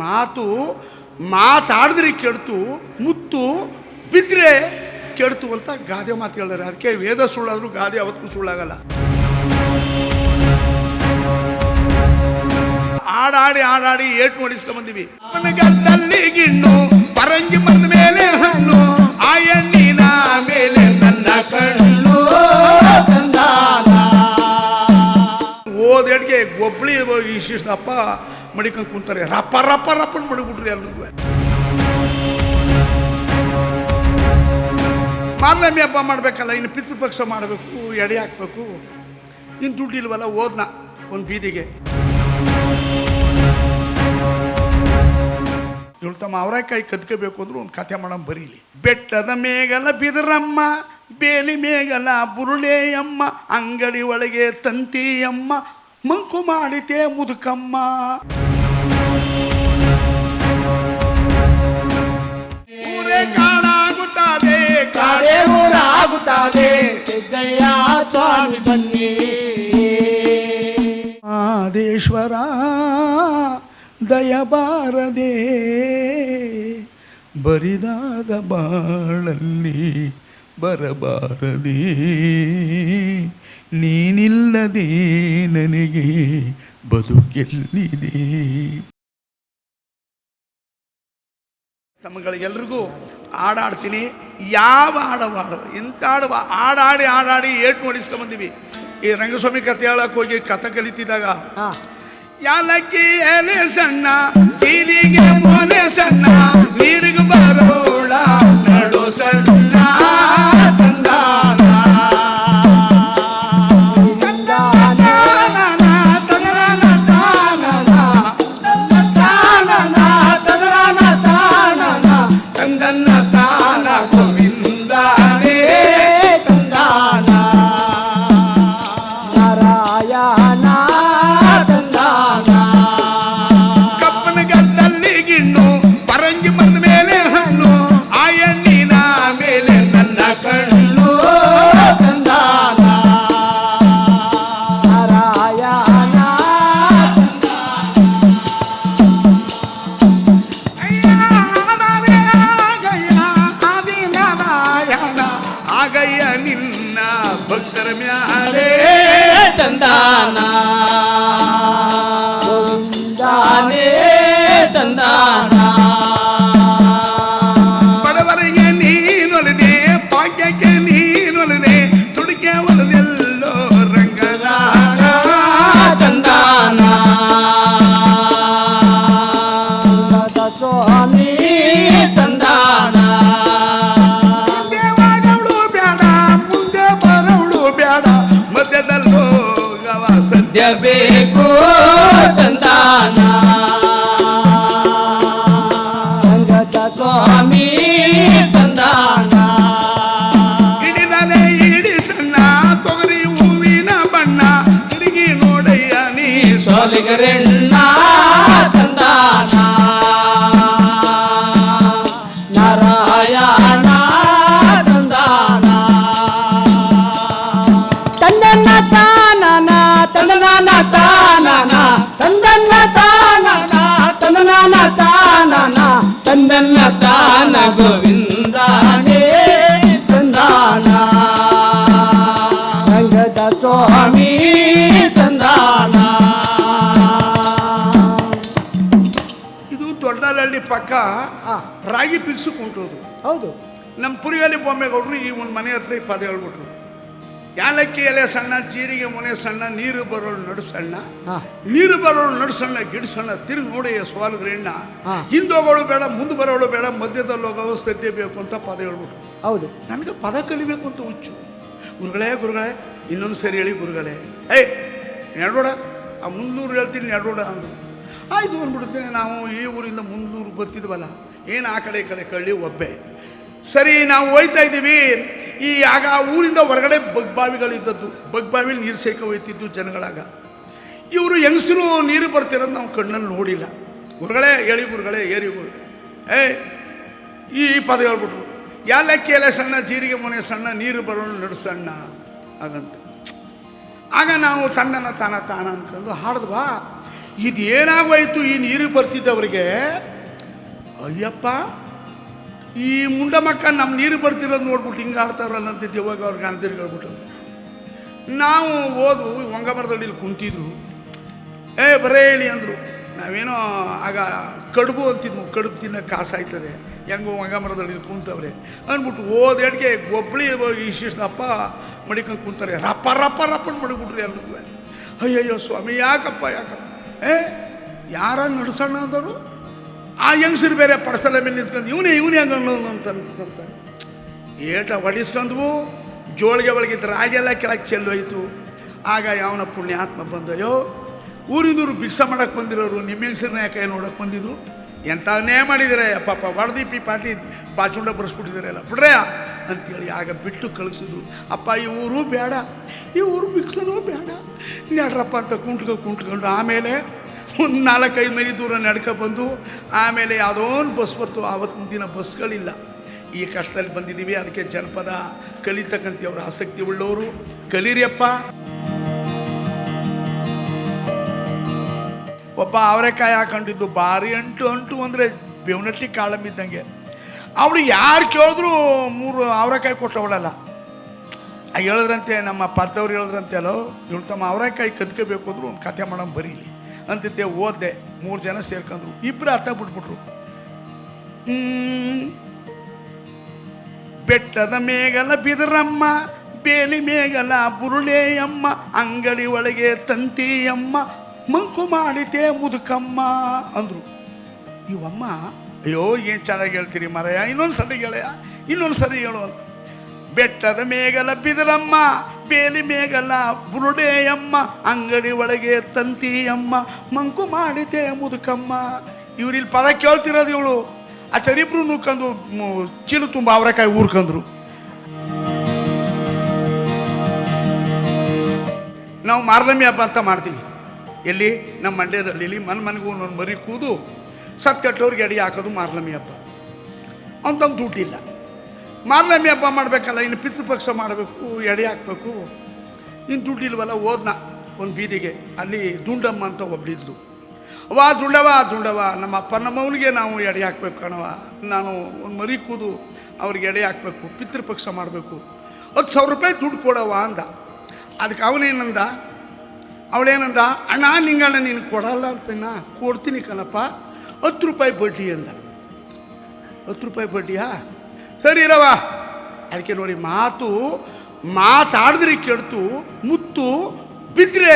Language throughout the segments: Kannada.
ಮಾತು ಮಾತಾಡಿದ್ರೆ ಕೆಡ್ತು, ಮುತ್ತು ಬಿದ್ದರೆ ಕೆಡ್ತು ಅಂತ ಗಾದೆ ಮಾತು ಹೇಳಿದ್ದಾರೆ. ಅದಕ್ಕೆ ವೇದ ಸುಳ್ಳಾದರೂ ಗಾದೆ ಯಾವತ್ತೂ ಸುಳ್ಳಾಗಲ್ಲ. ಆಡಾಡಿ ಆಡಾಡಿ ಏಟು ನೋಡಿಸ್ಕೊಂಡ್ಬಂದಿವಿ. ಗದ್ದಲ್ಲಿ ಗಿಣ್ಣು ಪರಂಗಿ ಬಂದ ಮೇಲೆ ಹಣ್ಣು, ಆ ಎಣ್ಣಿನ ಮೇಲೆ ನನ್ನ ಕಣ್ಣು. ಓದೇಡ್ಗೆ ಗೊಬ್ಬಳಿ ಇಷ್ಟಪ್ಪ ಮಡಿಕೊಂಡು ಕುಂತಾರೆ. ರಪ್ಪ ರಪ್ಪ ರಪ್ಪನ್ ಮಡಿಬಿಟ್ರಿ ಎಲ್ರಿಗೂ. ಮಾರ್ನಮಿ ಹಬ್ಬ ಮಾಡಬೇಕಲ್ಲ, ಇನ್ನು ಪಿತೃಪಕ್ಷ ಮಾಡಬೇಕು, ಎಡೆ ಹಾಕಬೇಕು. ಇನ್ನು ದುಡ್ಡಿಲ್ವಲ್ಲ, ಓದ್ನ ಒಂದು ಬೀದಿಗೆ ಇವಳು ತಮ್ಮ ಅವರೇಕಾಯಿ ಕದ್ಕೋಬೇಕು ಅಂದ್ರೆ ಒಂದು ಕಥೆ ಮಾಡೋ ಬರೀಲಿ. ಬೆಟ್ಟದ ಮೇಗಲ ಬಿದರಮ್ಮ, ಬೇಲಿ ಮೇಗಲ ಬುರುಳೆಯಮ್ಮ, ಅಂಗಡಿ ಒಳಗೆ ತಂತಿಯಮ್ಮ, ಮಂಕು ಮಾಡಿತೆ ಮುದುಕಮ್ಮ. ಊರೇ ಕಾಡಾಗುತ್ತದೆ, ಕಾಡೇ ಊರಾಗುತ್ತದೆ, ಸಿದ್ದಯ್ಯ ಸ್ವಾಮಿ ಬನ್ನಿ. ಆದೇಶ್ವರ ದಯಬಾರದೆ, ಬರಿದಾದ ಬಾಳಲ್ಲಿ ಬರಬಾರದೆ, ನೀನಿಲ್ಲದೆ ನನಗೆ ಬದುಕೆಲ್ಲಿದೆ. ತಮ್ಮಗಳಿಗೆಲ್ರಿಗೂ ಹಾಡಾಡ್ತೀನಿ. ಯಾವ ಹಾಡವ ಎಂಥ ಹಾಡುವ ಹಾಡಾಡಿ ಆಡಾಡಿ ಏಟು ನೋಡಿಸ್ಕೊಂಬಂದಿವಿ. ಈ ರಂಗಸ್ವಾಮಿ ಕಥೆ ಹೇಳಕ್ಕೆ ಹೋಗಿ ಕಥೆ ಕಲಿತಿದ್ದಾಗ ಯಾಲಕ್ಕಿ ಎಲೆ ಸಣ್ಣ, ಬೀದಿಗೆ ಮೊನೆ ಸಣ್ಣ, ನೀರಿಗೆ ಬರೋಳ ನಡು ಸಣ್ಣ, ತಂದಾನ ತಂದನ್ನ ತಾನ ಗೋವಿಂದನೇ ತಂದಾನ ನಾರಾಯಣ ತಂದಾನ. ಕಪ್ಪನ ಗದ್ದಲ್ಲಿ ಗಿಣ್ಣು ಪರಂಗಿ ಬಂದ ಮೇಲೆ ಹಣ್ಣು, ಆ ಎಣ್ಣಿನ ಮೇಲೆ ನನ್ನ ಕಣ್ಣು. ತಂದಾನ ನಾರಾಯಣ ಆಗಯ್ಯ ನಿನ್ನ ಭಕ್ತರ ಮ್ಯಾಲೆ ತಂದಾನ ಗೋವಿಂದನೇ ತಂದಾನ. ಬಡವರಿಗೆ ನೀನೊಲಿದೆ, ಭಾಗ್ಯಕ್ಕೆ ನೀನೊಲಿದೆ, ತುಡಿಕೆ ಒಲದೆಲ್ಲೋ ರಂಗದಾನ ತಂದಾನ ಸ್ವಾಮಿ ತಂದಾನ. ದೇವಾಡವಳು ಬೇಡ, ಮುಂದೆ ಬರೋಳು ಬೇಡ, ಮಧ್ಯದಲ್ಲೋ ಗವ ಸದ್ಯ ಬೇಕು ತಂದಾನ ಸಂಗತ ಸ್ವಾಮಿ ತಂದಾನ. ಹಿಡಿದಲೆ ಇಡಿ ಸಣ್ಣ, ತೊಗರಿ ಹೂವಿನ ಬಣ್ಣ, ತಿರುಗಿ ನೋಡಯ್ಯ ನೀ ಸೋಲಿಗರೆಣ್ಣ ತಂದಾನ ನಾರಾಯಣ ತಂದಾನ. ತಂದನ್ನ ತಾನನ ತಂದನ ತಾನನ ತಂದನ್ನ ತಾನನ ತಂದನ ತಾನನ ತಂದನ್ನ ತಾನ ಗೋವಿಂದನೇ ತಂದಾನ ರಂಗದ ಸ್ವಾಮಿ ತಂದಾನ. ಇದು ದೊಡ್ಡಲಹಳ್ಳಿ ಪಕ್ಕ ರಾಗಿ ಪಿಕ್ಸು ಕೊಂಟೋದು. ಹೌದು, ನಮ್ಮ ಪುರಿಯಲ್ಲಿ ಬೊಮ್ಮೆಗೌಡರು ಈ ಒಂದು ಮನೆ ಹತ್ರ ಈ ಪದ ಹೇಳ್ಬಿಟ್ರು. ಯಾಲಕ್ಕಿ ಎಲೆ ಸಣ್ಣ, ಜೀರಿಗೆ ಮೊನೆ ಸಣ್ಣ, ನೀರು ಬರೋಳು ನಡು ಸಣ್ಣ, ನೀರು ಬರೋಳು ನಡು ಸಣ್ಣ, ಗಿಡ ಸಣ್ಣ, ತಿರುಗಿ ನೋಡಿ ಸ್ವಾಲಗ್ರ ಎಣ್ಣ, ಹಿಂದೋಗೋಳು ಬೇಡ, ಮುಂದೆ ಬರೋಳು ಬೇಡ, ಮಧ್ಯದಲ್ಲಿ ಹೋಗೋ ಸದ್ಯ ಬೇಕು ಅಂತ ಪದ ಹೇಳ್ಬಿಟ್ರು. ಹೌದು, ನನಗೆ ಪದ ಕಲಿಬೇಕು ಅಂತ ಹುಚ್ಚು. ಗುರುಗಳೇ ಗುರುಗಳೇ ಇನ್ನೊಂದು ಸರಿ ಹೇಳಿ ಗುರುಗಳೇ. ನೆಡೋಡ ಆ 300 ಹೇಳ್ತೀನಿ ನೆಡೋಡ ಅಂದರು. ಆಯಿತು ಅಂದ್ಬಿಡ್ತೀನಿ. ನಾವು ಈ ಊರಿಂದ 300 ಬರ್ತಿದ್ವಲ್ಲ, ಏನು ಆ ಕಡೆ ಈ ಕಡೆ ಕಳ್ಳಿ ಒಬ್ಬೆ. ಸರಿ, ನಾವು ಹೋಯ್ತಾ ಇದ್ದೀವಿ. ಆಗ ಊರಿಂದ ಹೊರಗಡೆ ಬಗ್ಬಾವಿಗಳಿದ್ದದ್ದು, ಬಗ್ಬಾವಿಲಿ ನೀರು ಸೇಕ ಹೋಯ್ತಿದ್ದು ಜನಗಳಾಗ. ಇವರು ಹೆಂಗಸರು ನೀರು ಬರ್ತಿರೋದು ನಾವು ಕಣ್ಣಲ್ಲಿ ನೋಡಿಲ್ಲ. ಗುರುಗಳೇ ಹೇಳಿ ಗುರುಗಳೇ ಏರಿ ಈ ಪದ ಹೇಳ್ಬಿಟ್ರು. ಯಾಲಕ್ಕಿ ಎಲೆ ಸಣ್ಣ, ಜೀರಿಗೆ ಮೊನೆ ಸಣ್ಣ, ನೀರು ಬರೋಣ ನಡು ಸಣ್ಣ ಹಾಗಂತ. ಆಗ ನಾವು ತನ್ನನ ತಾನ ತಾನ ಅನ್ಕೊಂಡು ಹಾಡಿದ್ವಾ. ಇದೇನಾಗೋಯ್ತು, ಈ ನೀರಿಗೆ ಬರ್ತಿದ್ದವ್ರಿಗೆ, ಅಯ್ಯಪ್ಪ ಈ ಮುಂಡ ಮಕ್ಕ ನಮ್ಮ ನೀರು ಬರ್ತಿರೋದು ನೋಡ್ಬಿಟ್ಟು ಹಿಂಗೆ ಆಡ್ತಾರಲ್ಲ ಅಂತಿದ್ದು. ಇವಾಗ ಅವ್ರಿಗೆ ಅಣ್ತಿರಿಗೆ ಹೇಳ್ಬಿಟ್ಟು ನಾವು ಹೋದ್ವು, ಹೊಂಗಮರದಳ್ಳಿಲಿ ಕುಂತಿದ್ರು. ಬರೇ ಹೇಳಿ ಅಂದರು. ನಾವೇನೋ ಆಗ ಕಡುಬು ಅಂತಿದ್ವು, ಕಡುಬು ತಿನ್ನೋಕೆ ಕಾಸಾಯ್ತದೆ, ಹೆಂಗೋ ಹೊಂಗಮರದಳ್ಳಿಲಿ ಕುಂತವ್ರೆ ಅಂದ್ಬಿಟ್ಟು ಓದೇಡ್ಗೆ ಒಬ್ಬಳಿ ಇಷ್ಟಿಷ್ಟಪ್ಪ ಮಡಿಕೊಂಡು ಕುಂತಾರೆ. ರಪ್ಪ ರಪ್ಪ ರಪ್ಪನ್ನು ಮಡಿಬಿಟ್ರಿ ಎಲ್ರಿಗೂ. ಅಯ್ಯಯ್ಯೋ ಸ್ವಾಮಿ, ಯಾಕಪ್ಪ ಯಾರ ನಡ್ಸೋಣ ಅಂದರು. ಆ ಹೆಂಗಸರು ಬೇರೆ ಪಡಸಲ ಮೇಲೆ ನಿಂತ್ಕೊಂಡು ಇವನೇ ಹೆಂಗೆ ಅನ್ನೋದು ಅಂತ ಏಟ ಹೊಡಿಸ್ಕೊಂಡ್ವು. ಜೋಳಿಗೆ ಒಳಗಿದ್ದ ರಾಗೆಲ್ಲ ಕೆಳಗೆ ಚೆಲ್ಲೋಯ್ತು. ಆಗ ಯಾವನ ಪುಣ್ಯಾತ್ಮ ಬಂದಯ್ಯೋ, ಊರಿಂದೂರು ಭಿಕ್ಷೆ ಮಾಡೋಕ್ಕೆ ಬಂದಿರೋರು ನಿಮ್ಮ ಹೆಂಗಸರನ್ನ ಯಾಕೆ ನೋಡೋಕೆ ಬಂದಿದ್ರು, ಎಂಥವನ್ನೇ ಮಾಡಿದರೆ ಪಾಪ ಹೊಡೆದಿ ಪಾಟಿ ಬಾಚುಂಡ ಬರೆಸ್ಬಿಟ್ಟಿದ್ದಾರೆ ಎಲ್ಲ ಬಿಡ್ರೆ ಅಂಥೇಳಿ ಆಗ ಬಿಟ್ಟು ಕಳಿಸಿದ್ರು. ಅಪ್ಪ ಈ ಊರು ಬೇಡ, ಈ ಊರು ಭಿಕ್ಷನೂ ಬೇಡ, ನಡ್ರಪ್ಪ ಅಂತ ಕುಂಟ್ಕೊಂಡು ಆಮೇಲೆ ಒಂದು 4-5 ಮೈಲಿ ದೂರ ನಡ್ಕೊಬಂದು ಆಮೇಲೆ ಯಾವುದೋ ಒಂದು ಬಸ್ ಬಂತು. ಆವತ್ತಿನ ದಿನ ಬಸ್ಗಳಿಲ್ಲ. ಈ ಕಷ್ಟದಲ್ಲಿ ಬಂದಿದ್ದೀವಿ. ಅದಕ್ಕೆ ಜನಪದ ಕಲಿತಕ್ಕಂಥವ್ರು ಆಸಕ್ತಿ ಉಳ್ಳವರು ಕಲೀರಿಯಪ್ಪ. ಒಬ್ಬ ಅವರೆಕಾಯಿ ಹಾಕೊಂಡಿದ್ದು ಭಾರಿ ಅಂಟು ಅಂದರೆ ಬೇವನಟ್ಟಿ ಕಾಳಂಬಿದ್ದಂಗೆ. ಅವಳು ಯಾರು ಕೇಳಿದ್ರು 3 ಅವರೆಕಾಯಿ ಕೊಟ್ಟವಳಲ್ಲ. ಹೇಳಿದ್ರಂತೆ, ನಮ್ಮ ಪದ್ದವ್ರು ಹೇಳಿದ್ರಂತೆ, ಅಲ್ಲೋ ಇವಳು ತಮ್ಮ ಅವರೆಕಾಯಿ ಕದ್ಕೋಬೇಕು ಅಂದರು, ಒಂದು ಕಥೆ ಮಾಡೋಣ ಬರೀಲಿ ಅಂತಿದ್ದೆ. ಓದ್ದೆ, 3 ಜನ ಸೇರ್ಕೊಂಡ್ರು, 2 ಅರ್ಥ ಬಿಟ್ಬಿಟ್ರು. ಬೆಟ್ಟದ ಮೇಗಲ ಬಿದರಮ್ಮ, ಬೇಲಿ ಮೇಗಲ ಬುರುಳೆಯಮ್ಮ, ಅಂಗಡಿ ಒಳಗೆ ತಂತಿಯಮ್ಮ, ಮಂಕು ಮಾಡಿತೆ ಮುದುಕಮ್ಮ ಅಂದರು. ಇವಮ್ಮ ಅಯ್ಯೋ ಏನು ಚೆನ್ನಾಗಿ ಹೇಳ್ತೀರಿ ಮರಯ್ಯ, ಇನ್ನೊಂದು ಸರಿ ಗೆಳೆಯ, ಇನ್ನೊಂದು ಸರಿ ಹೇಳು ಅಂತ. ಬೆಟ್ಟದ ಮೇಗಲ ಬಿದರಮ್ಮ, ಬೇಲಿ ಮೇಗಲ ಬುರುಡೆಯಮ್ಮ, ಅಂಗಡಿ ಒಳಗೆ ತಂತಿಯಮ್ಮ, ಮಂಕು ಮಾಡಿತೆ ಮುದುಕಮ್ಮ. ಇವ್ರಿಲ್ಲಿ ಪದ ಕೇಳ್ತಿರೋದು. ಇವಳು ಆ ಚರಿಬ್ರು ನೂಕಂದು ಚೀಲು ತುಂಬ ಅವರೆಕಾಯಿ ಊರ್ಕಂದ್ರು. ನಾವು ಮಾರ್ನಮಿ ಹಬ್ಬ ಅಂತ ಮಾಡ್ತೀವಿ. ಎಲ್ಲಿ? ನಮ್ಮ ಮಂಡ್ಯದಲ್ಲಿ ಮನೆಗೂ ಒಂದೊಂದು ಮರಿ ಕೂದು ಸತ್ಕಟ್ಟೋರಿಗೆ ಅಡಿ ಹಾಕೋದು ಮಾರ್ನಮಿ ಹಬ್ಬ. ಅಂತಂದು ದುಡ್ಡಿಲ್ಲ. ಮಾರ್ನಮಿ ಹಬ್ಬ ಮಾಡಬೇಕಲ್ಲ, ಇನ್ನು ಪಿತೃಪಕ್ಷ ಮಾಡಬೇಕು, ಎಡೆ ಹಾಕಬೇಕು, ಇನ್ನು ದುಡ್ಡಿಲ್ವಲ್ಲ. ಹೋದ್ನ ಒಂದು ಬೀದಿಗೆ, ಅಲ್ಲಿ ದುಂಡಮ್ಮ ಅಂತ ಒಬ್ಬಳಿದ್ಲು. ದುಂಡವ ನಮ್ಮ ಅಪ್ಪ ನಮ್ಮವನಿಗೆ ನಾವು ಎಡೆ ಹಾಕ್ಬೇಕು ಕಣವ, ನಾನು ಒಂದು ಮರಿ ಕೂದು ಅವ್ರಿಗೆ ಎಡೆ ಹಾಕಬೇಕು, ಪಿತೃಪಕ್ಷ ಮಾಡಬೇಕು, 10,000 ರೂಪಾಯಿ ದುಡ್ಡು ಕೊಡವ ಅಂದ. ಅದಕ್ಕೆ ಅವಳೇನಂದ, ಅಣ್ಣ ನಿಂಗಣ್ಣ ನೀನು ಕೊಡಲ್ಲ ಅಂತಣ್ಣ, ಕೊಡ್ತೀನಿ ಕಣಪ್ಪ, 10 ರೂಪಾಯಿ ಬಡ್ಡಿ ಅಂದ. 10 ರೂಪಾಯಿ ಬಡ್ಡಿಯಾ, ಸರಿ ಇರವ. ಅದಕ್ಕೆ ನೋಡಿ, ಮಾತಾಡಿದ್ರೆ ಕೆಡ್ತು, ಮುತ್ತು ಬಿದ್ದರೆ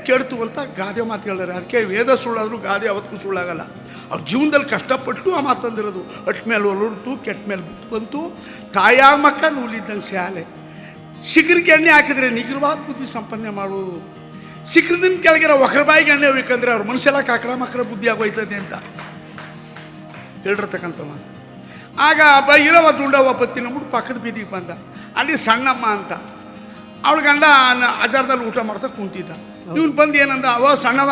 ಕೆಡ್ತು ಅಂತ ಗಾದೆ ಮಾತು ಹೇಳಿದಾರೆ. ಅದಕ್ಕೆ ವೇದ ಸುಳ್ಳಾದರೂ ಗಾದೆ ಅವತ್ತಿಗೂ ಸುಳ್ಳಾಗಲ್ಲ. ಅವ್ರ ಜೀವನದಲ್ಲಿ ಕಷ್ಟಪಟ್ಟು ಆ ಮಾತಂದಿರೋದು. ಅಟ್ ಮೇಲೆ ಒಲರ್ತು, ಕೆಟ್ಟ ಮೇಲೆ ಬುತ್ತು ಬಂತು, ತಾಯಾಗ ಮಕ್ಕ ನೂಲಿದ್ದಂಗೆ ಸ್ಯಾಲೆ. ಶಿಖರಕ್ಕೆ ಎಣ್ಣೆ ಹಾಕಿದ್ರೆ ನಿಖರವಾದ ಬುದ್ಧಿ ಸಂಪಾದನೆ ಮಾಡು. ಶಿಖರದಿಂದ ಕೆಳಗಿರೋ ಒಕರಬಾಯಿಗೆ ಎಣ್ಣೆ ಹೋಯ್ಕಂದ್ರೆ ಅವ್ರ ಮನುಷ್ಯೆಲ್ಲ ಕಾಕ್ರ ಬುದ್ಧಿ ಆಗೋಯ್ತದೆ ಅಂತ ಹೇಳಿರ್ತಕ್ಕಂಥ ಮಾತು. ಆಗ ಇರವ ದುಂಡವ ಬತ್ತಿ ನಮ್ಬಿಟ್ಟು ಪಕ್ಕದ ಬೀದಿಗೆ ಬಂದ. ಅಲ್ಲಿ ಸಣ್ಣಮ್ಮ ಅಂತ ಅವಳ ಗಂಡ ಆಚಾರದಲ್ಲಿ ಊಟ ಮಾಡ್ತಾ ಕುಂತಿದ್ದ. ಇವನು ಬಂದು ಏನಂದ, ಸಣ್ಣವ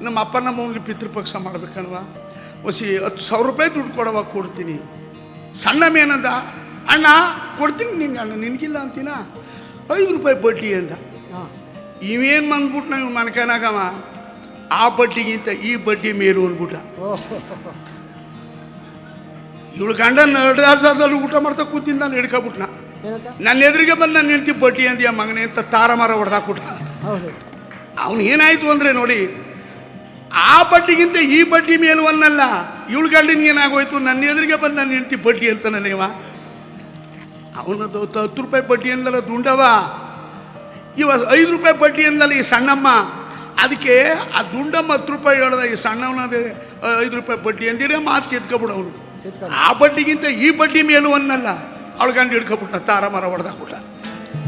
ನಮ್ಮ ಅಪ್ಪ ನಮ್ಮವನಿಗೆ ಪಿತೃಪಕ್ಷ ಮಾಡ್ಬೇಕನ್ವ, ಹೊಸಿ 10,000 ರೂಪಾಯಿ ದುಡ್ಡು ಕೊಡವ, ಕೊಡ್ತೀನಿ. ಸಣ್ಣಮ್ಮ ಏನಂದ, ಅಣ್ಣ ಕೊಡ್ತೀನಿ ನಿಂಗೆ, ಅಣ್ಣ ನಿನಗಿಲ್ಲ ಅಂತೀನ, 5 ರೂಪಾಯಿ ಬಡ್ಡಿ ಅಂದ. ಇವೇನು ಬಂದ್ಬಿಟ್ಟು ನಾವು ಮನ್ಕನಾಗವ, ಆ ಬಡ್ಡಿಗಿಂತ ಈ ಬಡ್ಡಿ ಮೇಲು ಅಂದ್ಬಿಟ್ಟ. ಇವಳು ಗಂಡ ನಡಾರ್ಸದಲ್ಲಿ ಊಟ ಮಾಡ್ತಾ ಕೂತಿಂದ ನಾನು ಹಿಡ್ಕೊಬಿಟ್ನ. ನನ್ನ ಎದುರಿಗೆ ಬಂದು ನಾನು ನಿಂತಿ ಬಡ್ಡಿ ಅಂದಿಯ ಮಗನೇ ಅಂತ ತಾರಮಾರ ಹೊಡೆದಾಕ್ಬಿಟ್ಟ. ಅವನು ಏನಾಯಿತು ಅಂದರೆ ನೋಡಿ, ಆ ಬಡ್ಡಿಗಿಂತ ಈ ಬಡ್ಡಿ ಮೇಲು ಅನ್ನಲ್ಲ, ಇವಳು ಗಂಡನಿಗೇನಾಗೋಯ್ತು, ನನ್ನ ಎದುರಿಗೆ ಬಂದು ನಾನು ನಿಂತಿ ಬಡ್ಡಿ ಅಂತಾನೇವ. ಅವನದು 10 ರೂಪಾಯಿ ಬಡ್ಡಿ ಅಂದಲ್ಲ ದುಂಡವ, ಇವ 5 ರೂಪಾಯಿ ಬಡ್ಡಿ ಅಂದಲ್ಲ ಈ ಸಣ್ಣಮ್ಮ. ಅದಕ್ಕೆ ಆ ದುಂಡಮ್ಮ 10 ರೂಪಾಯಿ ಹೇಳ್ದ, ಈ ಸಣ್ಣವನದೇ 5 ರೂಪಾಯಿ ಬಡ್ಡಿ ಅಂದಿರೇ ಮಾತು ಎತ್ಕೊಬಿಡ ಅವನು. ಆ ಬಡ್ಡಿಗಿಂತ ಈ ಬಡ್ಡಿ ಮೇಲು ಅನ್ನಲ್ಲ, ಅವಳು ಗಂಡು ಹಿಡ್ಕೊಬಿಟ್ಟ, ತಾರಮಾರ ಹೊಡೆದಾಕ್ಬಿಟ್ಟ.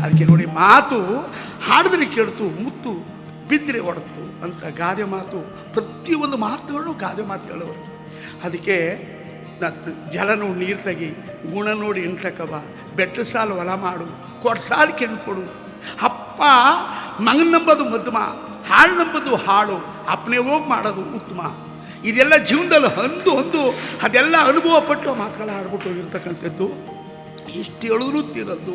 ಅದಕ್ಕೆ ನೋಡಿ, ಮಾತು ಹಾಡಿದ್ರೆ ಕೆಡ್ತು, ಮುತ್ತು ಬಿದ್ದರೆ ಹೊಡೆತು ಅಂತ ಗಾದೆ ಮಾತು. ಪ್ರತಿಯೊಂದು ಮಾತುಗಳು ಗಾದೆ ಮಾತು ಹೇಳೋರು. ಅದಕ್ಕೆ ಜಲ ನೋಡಿ ನೀರು ತೆಗಿ, ಗುಣ ನೋಡಿ ಇಂಟಕವ, ಬೆಟ್ಟ ಸಾಲು ಹೊಲ ಮಾಡು, ಕೊಟ್ಟು ಸಾಲು ಕೆಣ್ಕೊಡು. ಅಪ್ಪ ಮಗನ ನಂಬೋದು ಮಧ್ಯಮ, ಹಾಳು ನಂಬೋದು ಹಾಳು, ಅಪ್ಪನೇ ಹೋಗಿ ಮಾಡೋದು ಉತ್ತಮ. ಇದೆಲ್ಲ ಜೀವನದಲ್ಲಿ ಹೊಂದು ಅದೆಲ್ಲ ಅನುಭವ ಪಟ್ಟು ಮಾತುಗಳ ಆಡ್ಬಿಟ್ಟು ಹೋಗಿರ್ತಕ್ಕಂಥದ್ದು. ಇಷ್ಟು ಹೇಳಿದ್ರೂ ತೀರದ್ದು.